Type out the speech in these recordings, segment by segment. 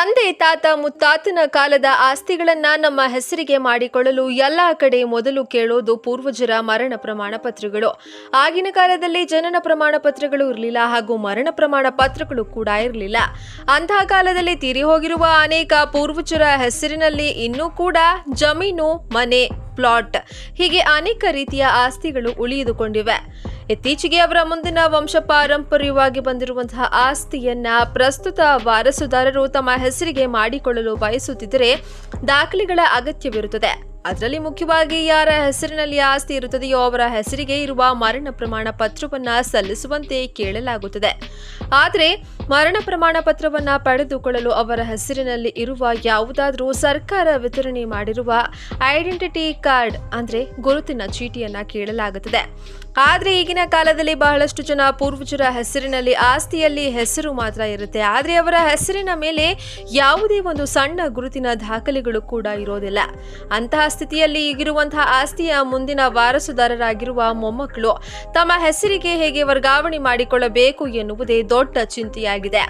ತಂದೆ ತಾತ ಮುತ್ತಾತನ ಕಾಲದ ಆಸ್ತಿಗಳನ್ನ ನಮ್ಮ ಹೆಸರಿಗೆ ಮಾಡಿಕೊಳ್ಳಲು ಎಲ್ಲಾ ಕಡೆ ಮೊದಲು ಕೇಳೋದು ಪೂರ್ವಜರ ಮರಣ ಪ್ರಮಾಣ ಪತ್ರಗಳು. ಆಗಿನ ಕಾಲದಲ್ಲಿ ಜನನ ಪ್ರಮಾಣ ಪತ್ರಗಳು ಇರಲಿಲ್ಲ ಹಾಗೂ ಮರಣ ಪ್ರಮಾಣ ಪತ್ರಗಳು ಕೂಡ ಇರಲಿಲ್ಲ. ಅಂತಹ ಕಾಲದಲ್ಲಿ ತೀರಿ ಹೋಗಿರುವ ಅನೇಕ ಪೂರ್ವಜರ ಹೆಸರಿನಲ್ಲಿ ಇನ್ನೂ ಕೂಡ ಜಮೀನು, ಮನೆ, ಪ್ಲಾಟ್ ಹೀಗೆ ಅನೇಕ ರೀತಿಯ ಆಸ್ತಿಗಳು ಉಳಿದುಕೊಂಡಿವೆ. ಇತ್ತೀಚೆಗೆ ಅವರ ಮುಂದಿನ ವಂಶ ಪಾರಂಪರ್ಯವಾಗಿ ಬಂದಿರುವಂತಹ ಆಸ್ತಿಯನ್ನ ಪ್ರಸ್ತುತ ವಾರಸುದಾರರು ತಮ್ಮ ಹೆಸರಿಗೆ ಮಾಡಿಕೊಳ್ಳಲು ಬಯಸುತ್ತಿದ್ದರೆ ದಾಖಲೆಗಳ ಅಗತ್ಯವಿರುತ್ತದೆ. ಅದರಲ್ಲಿ ಮುಖ್ಯವಾಗಿ ಯಾರ ಹೆಸರಿನಲ್ಲಿ ಆಸ್ತಿ ಇರುತ್ತದೆಯೋ ಅವರ ಹೆಸರಿಗೆ ಇರುವ ಮರಣ ಪ್ರಮಾಣ ಪತ್ರವನ್ನ ಸಲ್ಲಿಸುವಂತೆ ಕೇಳಲಾಗುತ್ತದೆ. ಆದರೆ ಮರಣ ಪ್ರಮಾಣ ಪತ್ರವನ್ನ ಪಡೆದುಕೊಳ್ಳಲು ಅವರ ಹೆಸರಿನಲ್ಲಿ ಇರುವ ಯಾವುದಾದ್ರೂ ಸರ್ಕಾರ ವಿತರಣೆ ಮಾಡಿರುವ ಐಡೆಂಟಿಟಿ ಕಾರ್ಡ್ ಅಂದ್ರೆ ಗುರುತಿನ ಚೀಟಿಯನ್ನ ಕೇಳಲಾಗುತ್ತದೆ. ಆದ್ರೆ ಈಗಿನ ಕಾಲದಲ್ಲಿ ಬಹಳಷ್ಟು ಜನ ಪೂರ್ವಜರ ಹೆಸರಿನಲ್ಲಿ ಆಸ್ತಿಯಲ್ಲಿ ಹೆಸರು ಮಾತ್ರ ಇರುತ್ತೆ, ಆದ್ರೆ ಅವರ ಹೆಸರಿನ ಮೇಲೆ ಯಾವುದೇ ಒಂದು ಸಣ್ಣ ಗುರುತಿನ ದಾಖಲೆಗಳು ಕೂಡ ಇರೋದಿಲ್ಲ. ಅಂತಹ ಸ್ಥಿತಿಯಲ್ಲಿ ಈಗಿರುವಂತಹ ಆಸ್ತಿಯ ಮುಂದಿನ ವಾರಸುದಾರರಾಗಿರುವ ಮೊಮ್ಮಕ್ಕಳು ತಮ್ಮ ಹೆಸರಿಗೆ ಹೇಗೆ ವರ್ಗಾವಣೆ ಮಾಡಿಕೊಳ್ಳಬೇಕು ಎನ್ನುವುದೇ ದೊಡ್ಡ ಚಿಂತೆಯಾಗಿದೆ.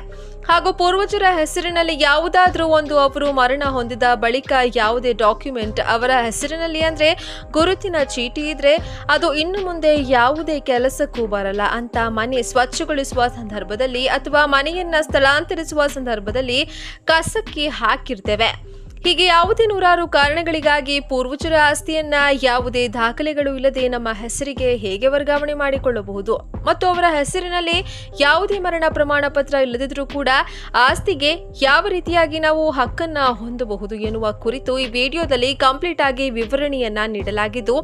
ಹಾಗೂ ಪೂರ್ವಜರ ಹೆಸರಿನಲ್ಲಿ ಯಾವುದಾದ್ರೂ ಒಂದು ಅವರು ಮರಣ ಹೊಂದಿದ ಬಳಿಕ ಯಾವುದೇ ಡಾಕ್ಯುಮೆಂಟ್ ಅವರ ಹೆಸರಿನಲ್ಲಿ ಅಂದ್ರೆ ಗುರುತಿನ ಚೀಟಿ ಇದ್ರೆ ಅದು ಇನ್ನು ಮುಂದೆ ಯಾವುದೇ ಕೆಲಸಕ್ಕೂ ಬರಲ್ಲ ಅಂತ ಮನೆ ಸ್ವಚ್ಛಗೊಳಿಸುವ ಸಂದರ್ಭದಲ್ಲಿ ಅಥವಾ ಮನೆಯನ್ನ ಸ್ಥಳಾಂತರಿಸುವ ಸಂದರ್ಭದಲ್ಲಿ ಕಸಕ್ಕೆ ಹಾಕಿರ್ತೇವೆ. ಹೀಗೆ ಯಾವುದೇ ನೂರಾರು ಕಾರಣಗಳಿಗಾಗಿ ಪೂರ್ವಜರ ಆಸ್ತಿಯನ್ನ ಯಾವುದೇ ದಾಖಲೆಗಳು ಇಲ್ಲದೆ ನಮ್ಮ ಹೆಸರಿಗೆ ಹೇಗೆ ವರ್ಗಾವಣೆ ಮಾಡಿಕೊಳ್ಳಬಹುದು ಮತ್ತು ಅವರ ಹೆಸರಿನಲ್ಲಿ ಯಾವುದೇ ಮರಣ ಪ್ರಮಾಣ ಪತ್ರ ಇಲ್ಲದಿದ್ರೂ ಕೂಡ ಆಸ್ತಿಗೆ ಯಾವ ರೀತಿಯಾಗಿ ನಾವು ಹಕ್ಕನ್ನ ಹೊಂದಬಹುದು ಎನ್ನುವ ಕುರಿತು ಈ ವಿಡಿಯೋದಲ್ಲಿ ಕಂಪ್ಲೀಟ್ ಆಗಿ ವಿವರಣೆಯನ್ನ ನೀಡಲಾಗಿದ್ದು,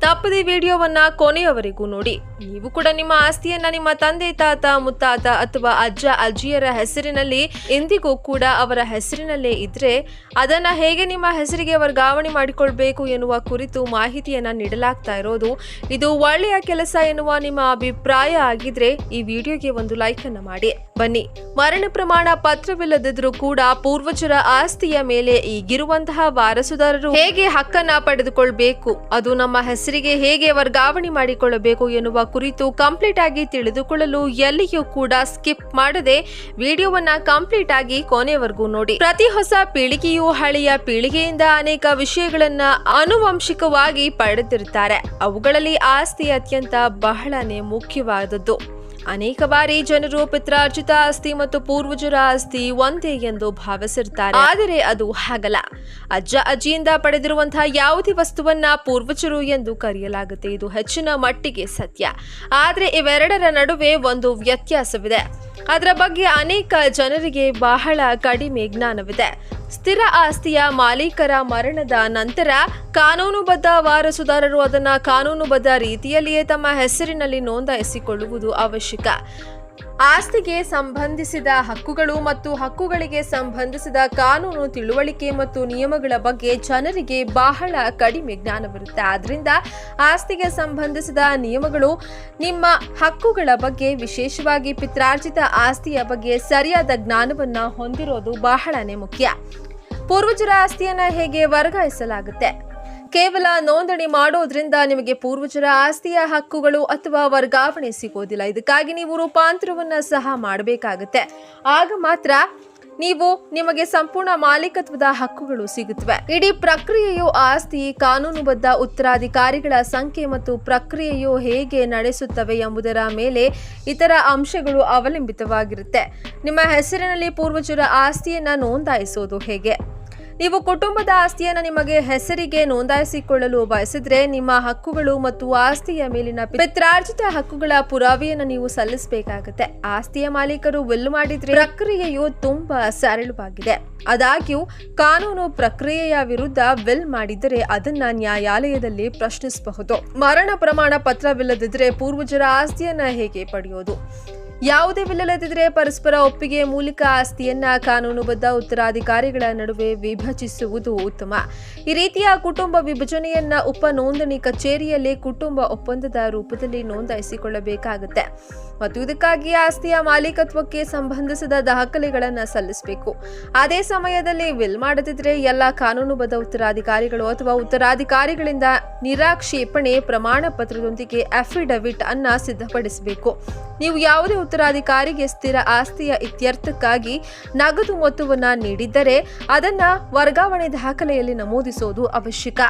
ತಪ್ಪದೇ ವಿಡಿಯೋವನ್ನ ಕೊನೆಯವರೆಗೂ ನೋಡಿ. ನೀವು ಕೂಡ ನಿಮ್ಮ ಆಸ್ತಿಯನ್ನ ನಿಮ್ಮ ತಂದೆ ತಾತ ಮುತ್ತಾತ ಅಥವಾ ಅಜ್ಜ ಅಜ್ಜಿಯರ ಹೆಸರಿನಲ್ಲಿ ಎಂದಿಗೂ ಕೂಡ ಅವರ ಹೆಸರಿನಲ್ಲೇ ಇದ್ರೆ ಅದನ್ನ ಹೇಗೆ ನಿಮ್ಮ ಹೆಸರಿಗೆ ವರ್ಗಾವಣೆ ಮಾಡಿಕೊಳ್ಬೇಕು ಎನ್ನುವ ಕುರಿತು ಮಾಹಿತಿಯನ್ನ ನೀಡಲಾಗ್ತಾ ಇರೋದು. ಇದು ಒಳ್ಳೆಯ ಕೆಲಸ ಎನ್ನುವ ನಿಮ್ಮ ಅಭಿಪ್ರಾಯ ಆಗಿದ್ರೆ ಈ ವಿಡಿಯೋಗೆ ಒಂದು ಲೈಕ್ ಅನ್ನ ಮಾಡಿ. ಬನ್ನಿ, ಮರಣ ಪ್ರಮಾಣ ಪತ್ರವಿಲ್ಲದಿದ್ರೂ ಕೂಡ ಪೂರ್ವಜರ ಆಸ್ತಿಯ ಮೇಲೆ ಈಗಿರುವಂತಹ ವಾರಸುದಾರರು ಹೇಗೆ ಹಕ್ಕನ್ನ ಪಡೆದುಕೊಳ್ಬೇಕು, ಅದು ನಮ್ಮ ಹೆಸರಿಗೆ ಹೇಗೆ ವರ್ಗಾವಣೆ ಮಾಡಿಕೊಳ್ಳಬೇಕು ಎನ್ನುವ ಕುರಿತು ಕಂಪ್ಲೀಟ್ ಆಗಿ ತಿಳಿದುಕೊಳ್ಳಲು ಎಲ್ಲಿಯೂ ಕೂಡ ಸ್ಕಿಪ್ ಮಾಡದೆ ವಿಡಿಯೋವನ್ನ ಕಂಪ್ಲೀಟ್ ಆಗಿ ಕೊನೆವರೆಗೂ ನೋಡಿ. ಪ್ರತಿ ಹೊಸ ಪೀಳಿಗೆಯು ಹಳೆಯ ಪೀಳಿಗೆಯಿಂದ ಅನೇಕ ವಿಷಯಗಳನ್ನ ಆನುವಂಶಿಕವಾಗಿ ಪಡೆದಿರುತ್ತಾರೆ. ಅವುಗಳಲ್ಲಿ ಆಸ್ತಿ ಅತ್ಯಂತ ಬಹಳನೇ ಮುಖ್ಯವಾದದ್ದು. ಅನೇಕ ಬಾರಿ ಜನರು ಪಿತ್ರಾರ್ಜಿತ ಆಸ್ತಿ ಮತ್ತು ಪೂರ್ವಜರ ಆಸ್ತಿ ಒಂದೇ ಎಂದು ಭಾವಿಸಿರ್ತಾರೆ, ಆದರೆ ಅದು ಹಾಗಲ್ಲ. ಅಜ್ಜ ಅಜ್ಜಿಯಿಂದ ಪಡೆದಿರುವಂತಹ ಯಾವುದೇ ವಸ್ತುವನ್ನ ಪೂರ್ವಜರು ಎಂದು ಕರೆಯಲಾಗುತ್ತೆ. ಇದು ಹೆಚ್ಚಿನ ಮಟ್ಟಿಗೆ ಸತ್ಯ, ಆದ್ರೆ ಇವೆರಡರ ನಡುವೆ ಒಂದು ವ್ಯತ್ಯಾಸವಿದೆ. ಅದರ ಬಗ್ಗೆ ಅನೇಕ ಜನರಿಗೆ ಬಹಳ ಕಡಿಮೆ ಜ್ಞಾನವಿದೆ. ಸ್ಥಿರ ಆಸ್ತಿಯ ಮಾಲೀಕರ ಮರಣದ ನಂತರ ಕಾನೂನುಬದ್ಧ ವಾರಸುದಾರರು ಅದನ್ನು ಕಾನೂನುಬದ್ಧ ರೀತಿಯಲ್ಲಿಯೇ ತಮ್ಮ ಹೆಸರಿನಲ್ಲಿ ನೋಂದಾಯಿಸಿಕೊಳ್ಳುವುದು ಅವಶ್ಯಕ. ಆಸ್ತಿಗೆ ಸಂಬಂಧಿಸಿದ ಹಕ್ಕುಗಳು ಮತ್ತು ಹಕ್ಕುಗಳಿಗೆ ಸಂಬಂಧಿಸಿದ ಕಾನೂನು ತಿಳುವಳಿಕೆ ಮತ್ತು ನಿಯಮಗಳ ಬಗ್ಗೆ ಜನರಿಗೆ ಬಹಳ ಕಡಿಮೆ ಜ್ಞಾನವಿರುತ್ತೆ. ಆದ್ರಿಂದ ಆಸ್ತಿಗೆ ಸಂಬಂಧಿಸಿದ ನಿಯಮಗಳು, ನಿಮ್ಮ ಹಕ್ಕುಗಳ ಬಗ್ಗೆ, ವಿಶೇಷವಾಗಿ ಪಿತ್ರಾರ್ಜಿತ ಆಸ್ತಿಯ ಬಗ್ಗೆ ಸರಿಯಾದ ಜ್ಞಾನವನ್ನ ಹೊಂದಿರೋದು ಬಹಳನೇ ಮುಖ್ಯ. ಪೂರ್ವಜರ ಆಸ್ತಿಯನ್ನ ಹೇಗೆ ವರ್ಗಾಯಿಸಲಾಗುತ್ತೆ? ಕೇವಲ ನೋಂದಣಿ ಮಾಡೋದ್ರಿಂದ ನಿಮಗೆ ಪೂರ್ವಜರ ಆಸ್ತಿಯ ಹಕ್ಕುಗಳು ಅಥವಾ ವರ್ಗಾವಣೆ ಸಿಗೋದಿಲ್ಲ. ಇದಕ್ಕಾಗಿ ನೀವು ರೂಪಾಂತರವನ್ನ ಸಹ ಮಾಡಬೇಕಾಗುತ್ತೆ. ಆಗ ಮಾತ್ರ ನಿಮಗೆ ಸಂಪೂರ್ಣ ಮಾಲೀಕತ್ವದ ಹಕ್ಕುಗಳು ಸಿಗುತ್ತವೆ. ಇಡೀ ಪ್ರಕ್ರಿಯೆಯು ಆಸ್ತಿ, ಕಾನೂನುಬದ್ಧ ಉತ್ತರಾಧಿಕಾರಿಗಳ ಸಂಖ್ಯೆ ಮತ್ತು ಪ್ರಕ್ರಿಯೆಯು ಹೇಗೆ ನಡೆಸುತ್ತವೆ ಎಂಬುದರ ಮೇಲೆ ಇತರ ಅಂಶಗಳು ಅವಲಂಬಿತವಾಗಿರುತ್ತೆ. ನಿಮ್ಮ ಹೆಸರಿನಲ್ಲಿ ಪೂರ್ವಜರ ಆಸ್ತಿಯನ್ನ ನೋಂದಾಯಿಸೋದು ಹೇಗೆ? ನೀವು ಕುಟುಂಬದ ಆಸ್ತಿಯನ್ನು ನಿಮಗೆ ಹೆಸರಿಗೆ ನೋಂದಾಯಿಸಿಕೊಳ್ಳಲು ಬಯಸಿದ್ರೆ ನಿಮ್ಮ ಹಕ್ಕುಗಳು ಮತ್ತು ಆಸ್ತಿಯ ಮೇಲಿನ ಪಿತ್ರಾರ್ಜಿತ ಹಕ್ಕುಗಳ ಪುರಾವೆಯನ್ನು ನೀವು ಸಲ್ಲಿಸಬೇಕಾಗುತ್ತೆ. ಆಸ್ತಿಯ ಮಾಲೀಕರು ವಿಲ್ ಮಾಡಿದ್ರೆ ಪ್ರಕ್ರಿಯೆಯು ತುಂಬಾ ಸರಳವಾಗಿದೆ. ಆದಾಗ್ಯೂ ಕಾನೂನು ಪ್ರಕ್ರಿಯೆಯ ವಿರುದ್ಧ ವಿಲ್ ಮಾಡಿದರೆ ಅದನ್ನ ನ್ಯಾಯಾಲಯದಲ್ಲಿ ಪ್ರಶ್ನಿಸಬಹುದು. ಮರಣ ಪ್ರಮಾಣ ಪತ್ರವಿಲ್ಲದಿದ್ರೆ ಪೂರ್ವಜರ ಆಸ್ತಿಯನ್ನ ಹೇಗೆ ಪಡೆಯೋದು? ಯಾವುದೇ ವಿಲ್ಲದಿದ್ರೆ ಪರಸ್ಪರ ಒಪ್ಪಿಗೆ ಮೂಲಕ ಆಸ್ತಿಯನ್ನ ಕಾನೂನುಬದ್ಧ ಉತ್ತರಾಧಿಕಾರಿಗಳ ನಡುವೆ ವಿಭಜಿಸುವುದು ಉತ್ತಮ. ಈ ರೀತಿಯ ಕುಟುಂಬ ವಿಭಜನೆಯನ್ನ ಉಪ ನೋಂದಣಿ ಕಚೇರಿಯಲ್ಲಿ ಕುಟುಂಬ ಒಪ್ಪಂದದ ರೂಪದಲ್ಲಿ ನೋಂದಾಯಿಸಿಕೊಳ್ಳಬೇಕಾಗುತ್ತೆ. ಮತ್ತು ಇದಕ್ಕಾಗಿ ಆಸ್ತಿಯ ಮಾಲೀಕತ್ವಕ್ಕೆ ಸಂಬಂಧಿಸಿದ ದಾಖಲೆಗಳನ್ನು ಸಲ್ಲಿಸಬೇಕು. ಅದೇ ಸಮಯದಲ್ಲಿ ವಿಲ್ ಮಾಡದಿದ್ರೆ ಎಲ್ಲ ಕಾನೂನುಬದ್ಧ ಉತ್ತರಾಧಿಕಾರಿಗಳು ಅಥವಾ ಉತ್ತರಾಧಿಕಾರಿಗಳಿಂದ ನಿರಾಕ್ಷೇಪಣೆ ಪ್ರಮಾಣ ಪತ್ರದೊಂದಿಗೆ ಅಫಿಡವಿಟ್ ಅನ್ನ ಸಿದ್ಧಪಡಿಸಬೇಕು. ನೀವು ಯಾವುದೇ ಉತ್ತರಾಧಿಕಾರಿಗೆ ಸ್ಥಿರ ಆಸ್ತಿಯ ಇತ್ಯರ್ಥಕ್ಕಾಗಿ ನಗದು ಮೊತ್ತವನ್ನು ನೀಡಿದ್ದರೆ ಅದನ್ನ ವರ್ಗಾವಣೆ ದಾಖಲೆಯಲ್ಲಿ ನಮೂದಿಸುವುದು ಅವಶ್ಯಕ.